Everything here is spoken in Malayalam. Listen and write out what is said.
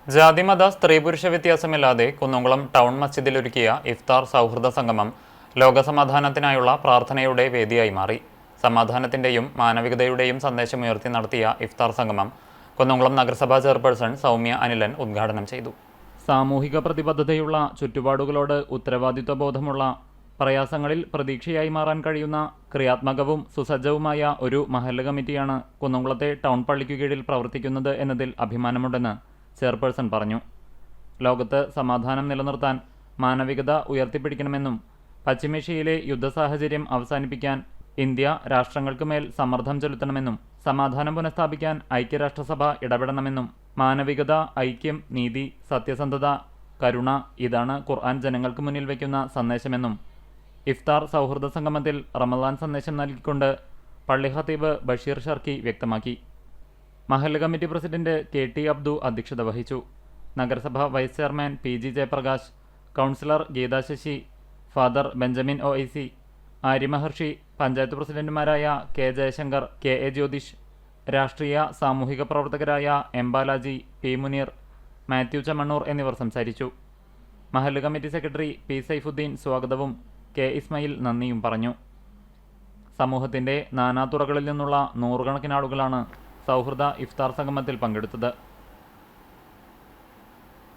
ജാതിമത സ്ത്രീ പുരുഷ വ്യത്യാസമില്ലാതെ കുന്നംകുളം ടൗൺ മസ്ജിദിലൊരുക്കിയ ഇഫ്താർ സൗഹൃദ സംഗമം ലോകസമാധാനത്തിനായുള്ള പ്രാർത്ഥനയുടെ വേദിയായി മാറി. സമാധാനത്തിന്റെയും മാനവികതയുടെയും സന്ദേശമുയർത്തി നടത്തിയ ഇഫ്താർ സംഗമം കുന്നംകുളം നഗരസഭാ ചെയർപേഴ്സൺ സൗമ്യ അനിലൻ ഉദ്ഘാടനം ചെയ്തു. സാമൂഹിക പ്രതിബദ്ധതയുള്ള ചുറ്റുപാടുകളോട് ഉത്തരവാദിത്വബോധമുള്ള പ്രയാസങ്ങളിൽ പ്രതീക്ഷയായി മാറാൻ കഴിയുന്ന ക്രിയാത്മകവും സുസജ്ജവുമായ ഒരു മഹല്ല് കമ്മിറ്റിയാണ് കുന്നംകുളത്തെ ടൗൺ പള്ളിക്കു കീഴിൽ പ്രവർത്തിക്കുന്നത് എന്നതിൽ അഭിമാനമുണ്ടെന്ന് ചെയർപേഴ്സൺ പറഞ്ഞു. ലോകത്ത് സമാധാനം നിലനിർത്താൻ മാനവികത ഉയർത്തിപ്പിടിക്കണമെന്നും പശ്ചിമേഷ്യയിലെ യുദ്ധസാഹചര്യം അവസാനിപ്പിക്കാൻ ഇന്ത്യ രാഷ്ട്രങ്ങൾക്ക് മേൽ സമ്മർദ്ദം ചെലുത്തണമെന്നും സമാധാനം പുനഃസ്ഥാപിക്കാൻ ഐക്യരാഷ്ട്രസഭ ഇടപെടണമെന്നും മാനവികത, ഐക്യം, നീതി, സത്യസന്ധത, കരുണ ഇതാണ് ഖുർആൻ ജനങ്ങൾക്ക് മുന്നിൽ വയ്ക്കുന്ന സന്ദേശമെന്നും ഇഫ്താർ സൗഹൃദ സംഗമത്തിൽ റമദാൻ സന്ദേശം നൽകിക്കൊണ്ട് പള്ളി ഖത്തീബ് ബഷീർ ഷർക്കി വ്യക്തമാക്കി. മഹല്ല് കമ്മിറ്റി പ്രസിഡന്റ് KT അബ്ദു അധ്യക്ഷത വഹിച്ചു. നഗരസഭ vice chairman PG Jayaprakash, councillor Geetha Sasi, father Benjamin OIC, Aryamaharshi, panchayat പ്രസിഡന്റുമാരായ K ജയശങ്കർ, KA ജ്യോതിഷ്, രാഷ്ട്രീയ സാമൂഹിക പ്രവർത്തകരായ M ബാലാജി, P മുനീർ, മാത്യു ചമണ്ണൂർ എന്നിവർ സംസാരിച്ചു. മഹല്ല് കമ്മിറ്റി സെക്രട്ടറി P സൈഫുദ്ദീൻ സ്വാഗതവും K ഇസ്മായിൽ നന്ദിയും പറഞ്ഞു. സമൂഹത്തിന്റെ നാനാതുറകളിൽ നിന്നുള്ള നൂറുകണക്കിന് ആളുകളാണ് സൗഹൃദ ഇഫ്താർ സംഗമത്തിൽ പങ്കെടുത്തത്.